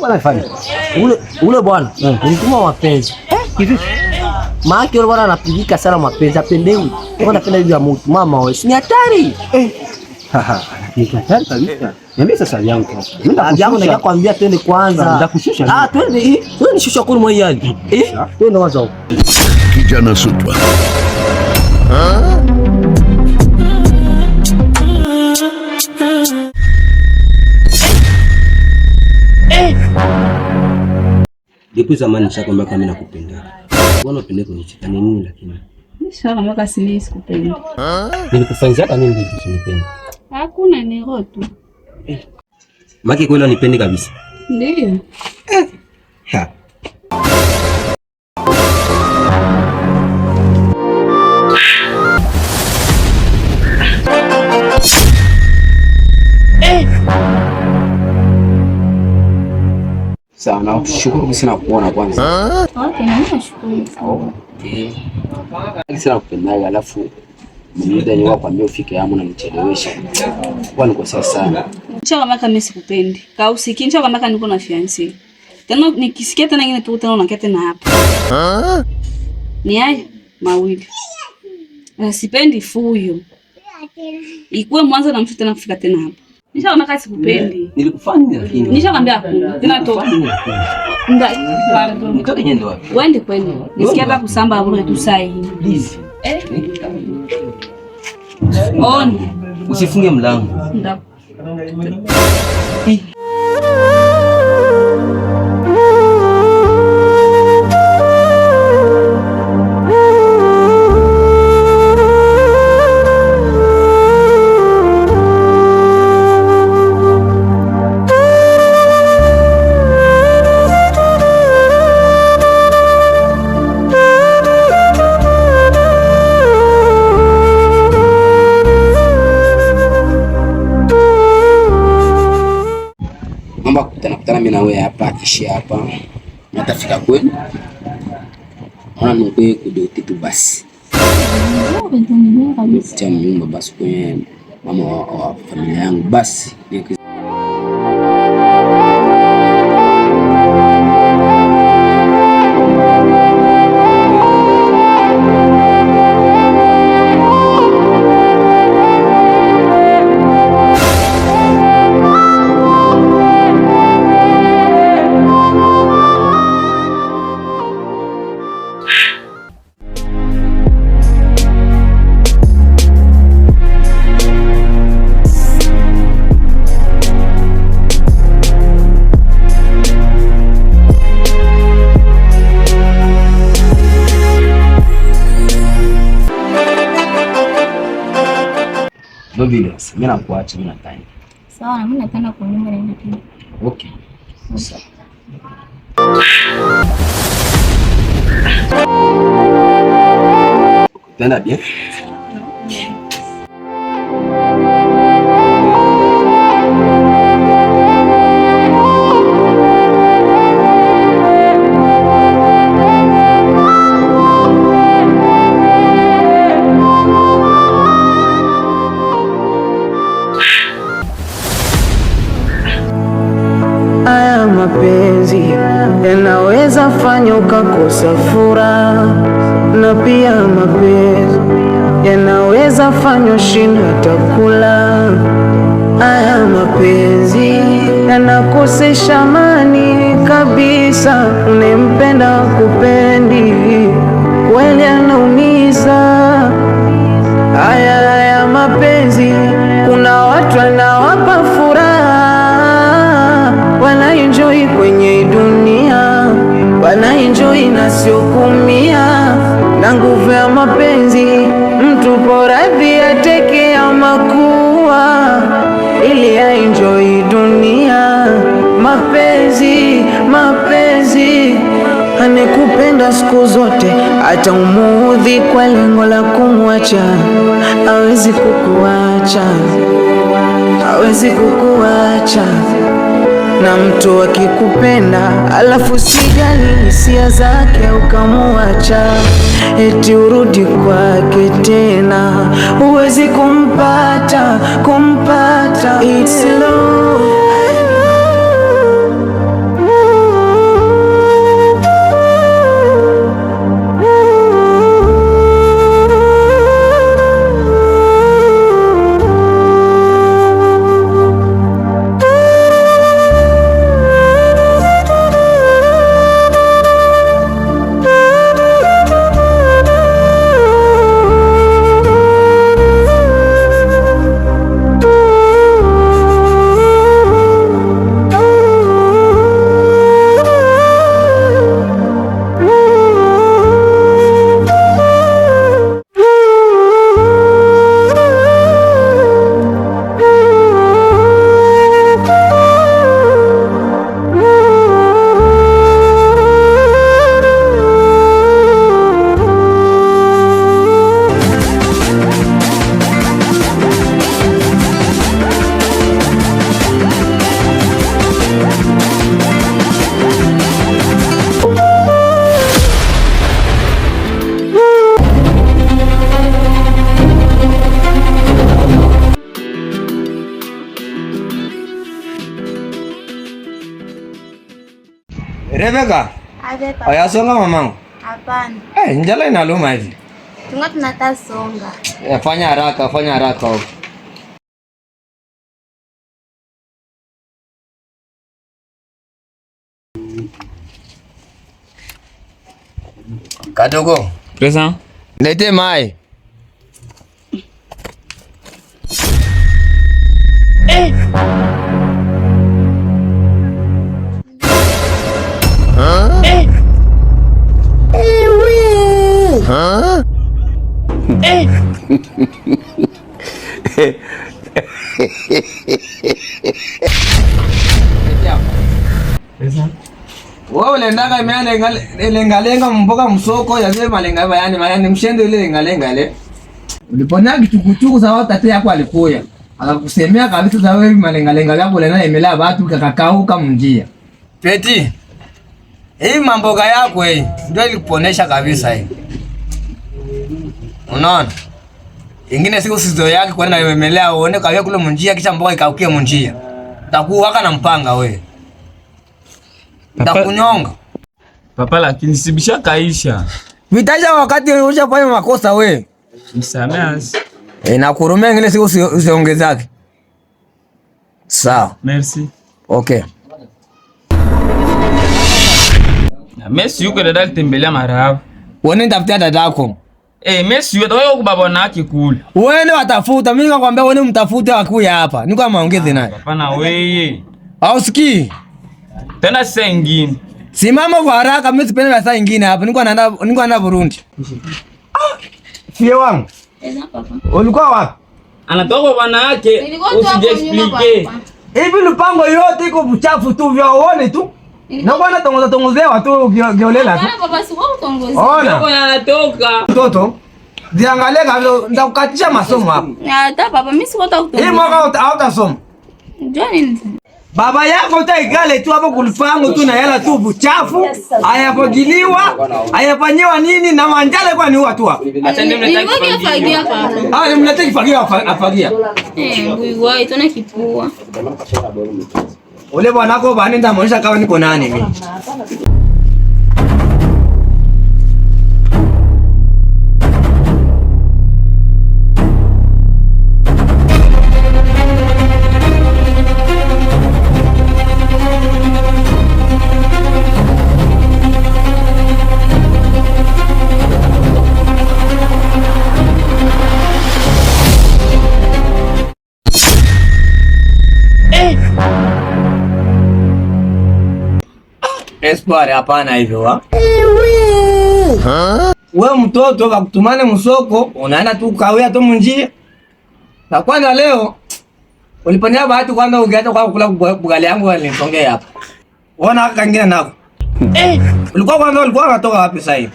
bwana fanya. Ule bwana nilituma mapenzi. Hivi maana yule bwana anapigika sana mapenzi, apendewi. Bwana anapenda hivi ya mtu. Mama wewe, si hatari. Ni hatari kabisa. Niambie sasa yangu. Yangu nataka kuambia twende kwanza. Nitakushusha. Twende shusha kule mwayani. Twende wazo. Kijana Sutwa. Depuis zamani nishakwambia kama mimi nakupenda. Mbona unapenda kunicheka nini lakini? Nishaona mwaka sini sikupenda. Nilikufanyia hata nini ndio usinipende? Hakuna nero tu. Maki kweli unipende kabisa. Ndio. Ha. Sana shukuru sana kuona kwanza. Okay, na mimi nashukuru. Okay. Sana kupendaga alafu muda ni wako ambao ufike hapo na mchelewesha. Kwa nikosea sana. Nishaona kama mimi sikupendi. Kausikia nishaona kama niko na fiancé. Tena nikisikia tena ingine tu tena unakaa tena hapa. Ni haya mawili. Sipendi fuyo. Ikuwe mwanzo na mfuta tena kufika tena hapa. Nishaona kama sikupendi. Nilikufanya nini lakini? Nishakwambia hakuna. Tena toka. Nitoke nyende wapi? Wende kwenda. Nisikia hata kusamba bure tu saa hii. Please. On. Usifunge mlango. Ndio. Mimi na wewe hapa ishi hapa. Natafika kwenu. Ona nikwe kudoti tu basi. Ndio nyumba basi kwenye mama wa familia yangu basi. Ndio vile sasa mimi nakuacha mimi nataka. Sawa, na mimi nataka kwa nyumba na hivi. Okay. Sawa. Tena bien. Mapenzi yanaweza fanya ukakosa furaha, na pia mapenzi yanaweza fanya ushindwe hata kula. Haya mapenzi yanakosesha amani kabisa, unempenda kupendi kweli anaumiza. Haya mapenzi kuna watu wanawapa furaha, wanaenjoy kwenye dunia, wanaenjoy na sio kumia. Na nguvu ya mapenzi mtu poradhi ateke ya makuwa ili aenjoy dunia. Mapenzi anekupenda siku zote, hata umuudhi kwa lengo la kumwacha, hawezi kukuacha. Na mtu akikupenda alafu sijali hisia zake ukamuacha, eti urudi kwake tena, huwezi kumpata. It's love. Rebeka. Ave papa. Oyasonga mamangu. Hapana. Njala inaluma hivi. Tunga tunatasonga. Fanya haraka, fanya haraka. Kadogo. Pesa? Lete mai. Wewe lendaga lenga mboga msoko ya zile malenga mayani mshende ile lenga ile. Uliponya kitukutuku sawa tate yako alikuya. Akakusemea kabisa za wewe malenga yako lena imela watu kakakauka mnjia. Peti. Hii mamboga yako hii ndio ilikuponesha kabisa hii. Unaona? Ingine siku sizo yake kwa na imemelea uone kawia kule mnjia kisha mboga ikaukia mnjia. Takuwaka na mpanga wewe. Takunyonga. Papa lakini sibisha kaisha. Vitaja wakati ushafanya makosa wewe. Nisamehe. Nakurumia ingine siku usiongezake. Sawa. Merci. Okay. Na Messi yuko dada kutembelea marabu. Wewe nitafutia dadako. Messi yuko wewe kubaba nake kule. Wewe watafuta, mimi nakwambia wewe mtafute akuya hapa. Niko maongezi naye. Hapana wewe. Au sikii? Tena saa nyingine. Simama kwa haraka, mimi sipende saa nyingine hapa. Niko naenda Burundi. Fie wangu. Papa. Ulikuwa wapi? Anatoka bwana yake. Usije Hivi lupango yote iko buchafu tu vya uone tu. Na bwana tongozewa tu giolela tu. Bana papa sio utongozi. Ona. Yuko anatoka. Mtoto. Ziangalie kabla nitakukatisha masomo hapa. Hata papa mimi siko utongozi. Hii mwaka hautasoma. Njoo nini? Baba yako utaikale tu hapo kulifango tu na hela tu buchafu, hayapogiliwa, hayafanyiwa nini na manjale kwa ni watu hapo. Acha ndio mnataka kufagia papa. Ni mnataka kufagia afagia. Ngui tuna kipua. Ule bwanako bani ndamuonyesha kama niko nani mimi. Espoir hapana hivyo wa. Wewe mtoto kakutumane msoko, unaenda tu kawia tu munjia. Na kwanza leo ulipania bahati kwanza ungeacha kwa kula bugali yangu nilisongea hapa. Ona kangine nako. Ulikuwa unatoka wapi sasa hivi?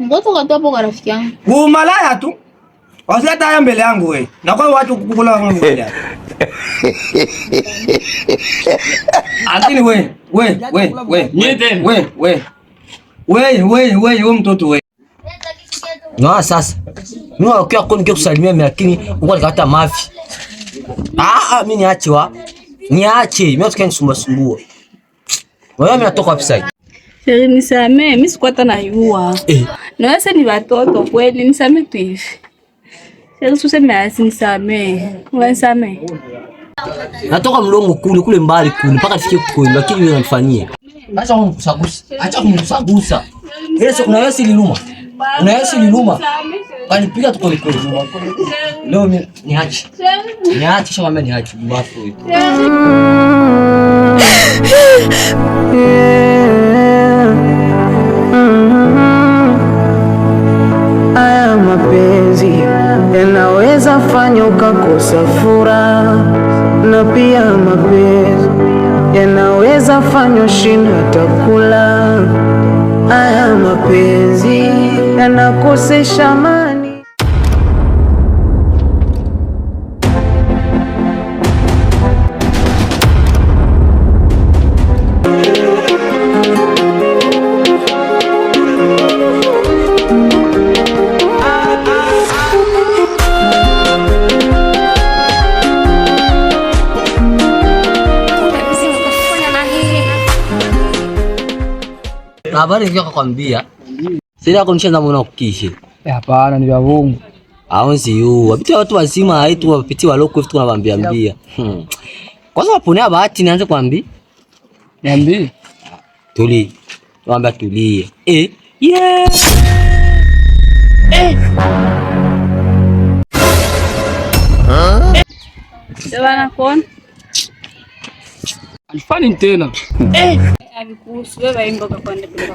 Ngoto katoa kwa rafiki yangu. Umalaya tu. Wasileta haya mbele yangu wewe. Na kwa watu kukula wangu mbele. Lakini wewe mtoto wewe. Na sasa. Mimi nakia kuni kusalimia lakini uko nikata mafi. Mimi niache wa. Niache, mimi nataka nisumbusumbua. Wewe mnatoka wapi sasa? Feri nisamee, mimi sikuwa hata najua. Na wewe ni watoto kweli, nisamee tu hivi. Feri useme nisamee. Unisamee. Natoka mlongo kule mbali kule mpaka nifike kwenu lakini wewe unanifanyia. Acha kumgusagusa. Acha kumgusagusa. Ile sio unaweza liluma. Unaweza liluma. Kanipiga tu kwa kweli. Leo mimi niache. Niache shamba mimi niache mbafu wewe. Haya mapenzi yanaweza fanya ukakosa furaha, na pia mapenzi yanaweza fanya ushindwe hata kula. Haya mapenzi yanakosesha amani. Habari ndio kukwambia. Sasa kunishaanza mbona kukishe. Hapana ni vya bongo. Aonzi yu. Wapitia watu wazima haitu wapitia waloko hivi tunawambia mbia. Kwanza waponea bahati nianze kwambia. Niambie. Tuli. Tuambia tulie. Yeah. Sewana kon. Alifani tena. Alikuhusu wewe imbo kwa kwenda bila.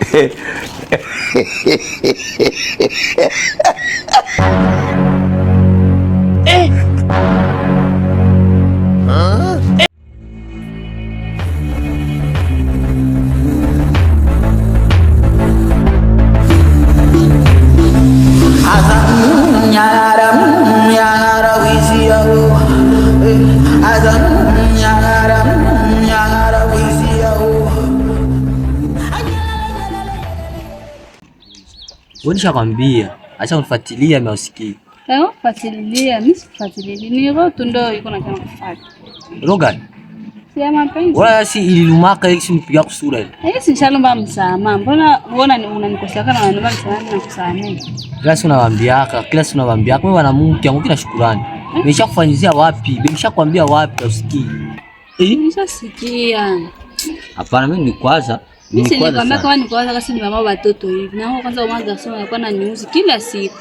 Wonisha kwambia, acha unifuatilia mimi usikii. Leo fuatilia, mimi sifuatilia. Ni roho tu ndio iko na kama kufuata. Rogan. Si ya mapenzi. Wala si ililumaka hiki mpiga kusura ile. Si nishalomba msamaha. Mbona unanikosea kana unaniomba msamaha na kusamehe? Kila siku nawaambiaka wewe wana Mungu yangu kila shukrani. Nimeshakufanyizia wapi? Nimeshakwambia wapi usikii? Nimeshasikia. Hapana mimi nikwaza. Mimi nikwambia kama nikwaza kasi ni mama watoto hivi. Na kwanza umaga soma alikuwa na news kila siku.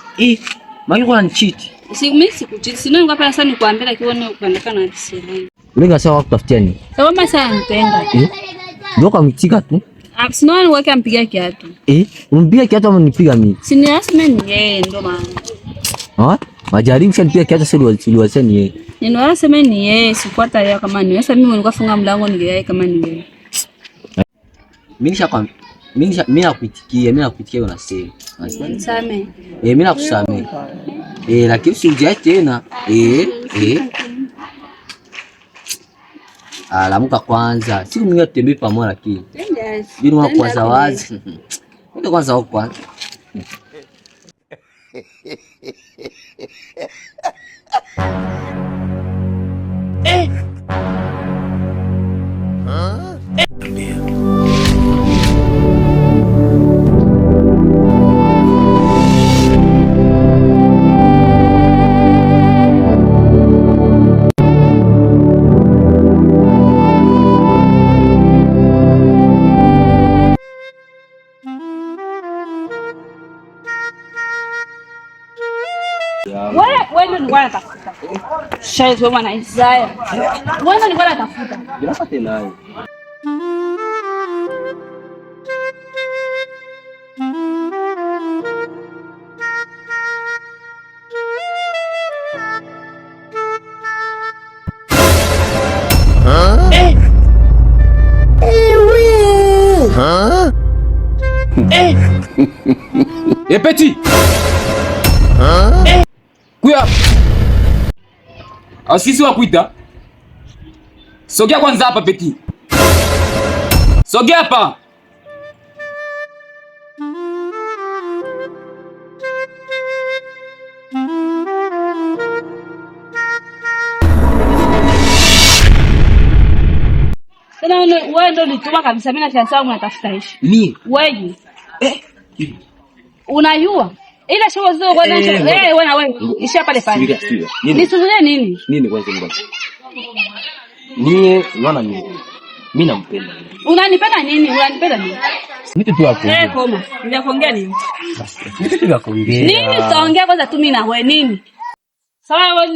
Maki kwa nchiti. Mimi sikuchiti. Sina ngapa sasa nikwambia kione ukandakana na kisema. Ulenga sawa kutafutia nini? Kama sasa nipenda. Ndio kama mtika tu. Sina ni wake ampiga kiatu. Umpiga kiatu ama nipiga mimi? Sini rasmi ni yeye ndo maana. Majaribu shanipiga kiatu sasa uliwasema ni yeye. Ninaona sema ni yeye, sifuata yeye kama ni yeye. Sasa mimi nilikuwa funga mlango ni yeye kama ni yeye. Mimi nakuitikia unasema. Nisame. Mimi nakusamea. Lakini usijai tena. Alamuka kwanza. Siku mwingine tutembee pamoja lakini. Bino wa kwanza wazi. Ndio kwanza huko kwanza. Wewe ndio nilikuwa natafuta. Shaizo wewe mwana Isaya. Wewe ndio nilikuwa natafuta. Unapata nayo. Petit. Kuya. Asisi wa kuita. Sogea kwanza hapa Petit. Sogea hapa. Tena wewe ndio ulituma kabisa mimi na fiansa wangu natafuta ishi. Ni Wewe. Unayua? Ila show zao kwa nani? Wewe isha pale pale. Nisuzulie nini? nini kwanza ngoja. Unaona mimi nampenda. Unanipenda nini? Unanipenda nini? Nitu tu hapo. Koma. Ndio kuongea nini? Nitu tu kuongea. Nini utaongea kwanza tu mimi na wewe nini? Sawa wewe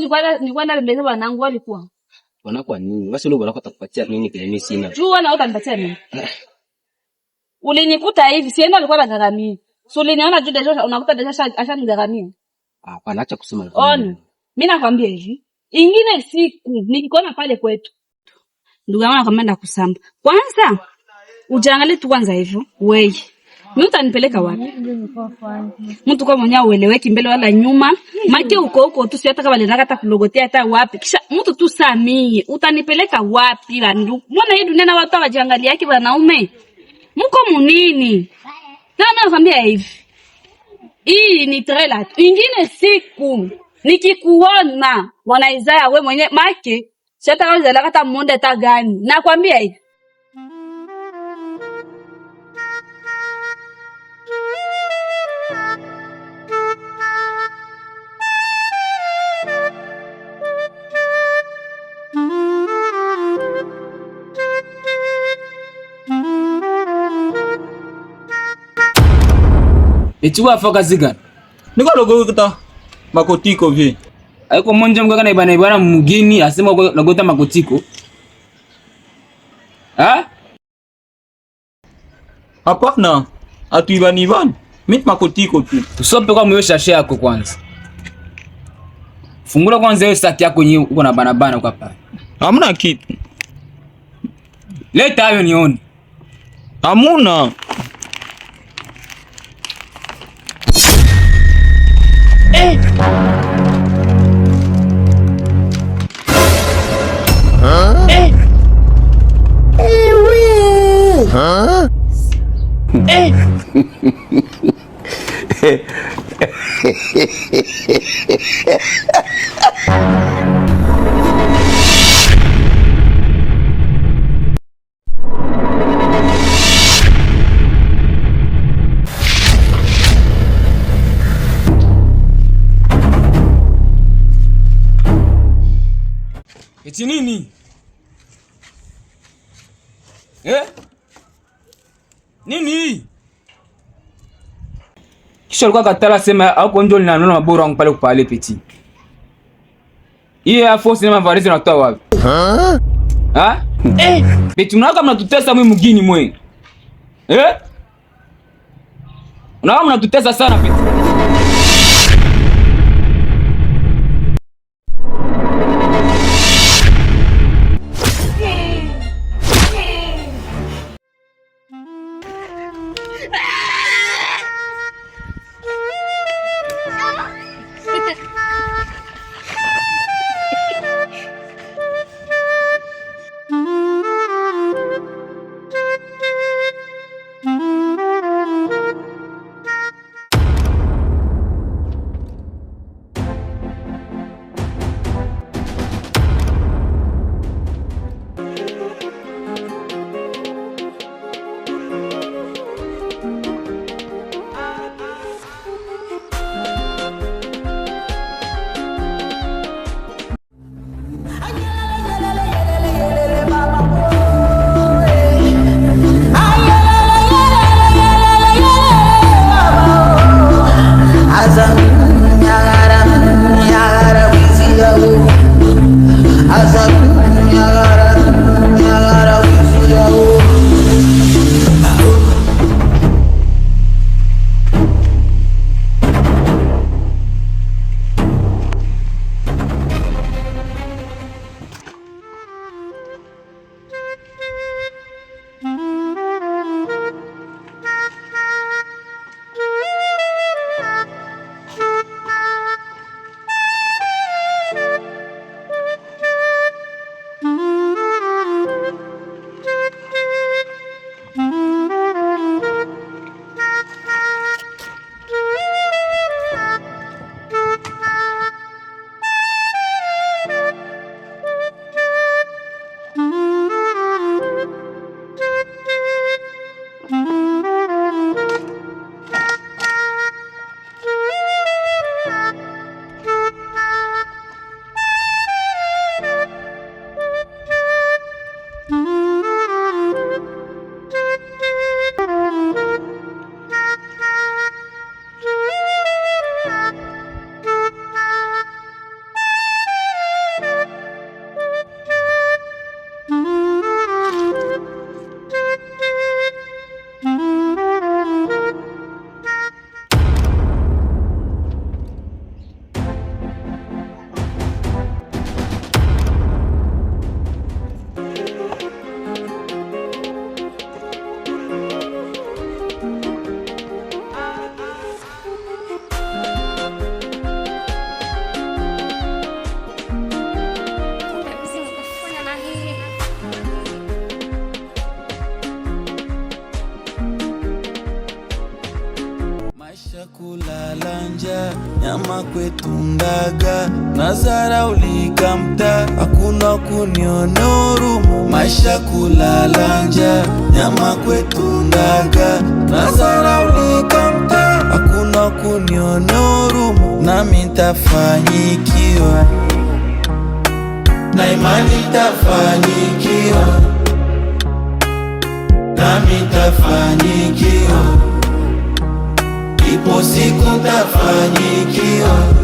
nilikuwa mbele wanangu walikuwa. Wanakuwa nini? Basi leo wanakuwa takupatia nini kile mimi sina. Jua na utanipatia nini? Ulinikuta hivi, sienda alikuwa anagaramia. So uliniona juu deja unakuta deja ashanigaramia. Hapana, acha kusema. Ona. Mimi nakwambia hivi. Ingine siku nikikuona pale kwetu. Ndugu yangu anakwambia kusamba. Kwanza ujiangalie tu kwanza hivyo. Wewe. Mimi utanipeleka wapi? Mtu kwa mwenyewe ueleweki mbele wala nyuma. Maki uko tu si hata kama lenaka hata kulogotea hata wapi. Kisha mtu tu samii. Utanipeleka wapi la ndugu? Mbona hii dunia na watu wajiangalia yake wanaume? Mko munini? Na mimi nakwambia hivi. Hii ni trela. Ingine siku nikikuona Bwana Isaya wewe mwenyewe maki si hata kama zalaka hata monde hata gani. Nakwambia hivi. Eti wafa kazi gani? Niko logota makotiko vi. Haiko monja mganga na ibana mugini asema logota makotiko. Ha? Hapana. Atu Ivan. Mimi makotiko tu. Usope kwa moyo shashe yako kwanza. Fungula kwanza hiyo saki yako yenyewe uko na bana kwa pale. Hamna kitu. Leta hayo nione. Hamuna. Eti nini? Nini? Kisha alikuwa katala sema hapo ndio linanona mabora wangu pale kupale Peti. Hii ya force na mavarizi natoa wapi? Ha? Peti mnaka mnatutesa mwe mgini mwe. Unaona mnatutesa sana Peti. kulala njaa, nyama kwetu ndaga, nazaraulika mtaa, hakuna kuniona huruma. Maisha kulala njaa, nyama kwetu ndaga, nazaraulika mtaa, hakuna kuniona huruma. Nami nitafanyikiwa, na imani nitafanyikiwa, nami nitafanyikiwa, ipo siku tafanikiwa.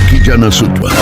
Kijana Sutwa.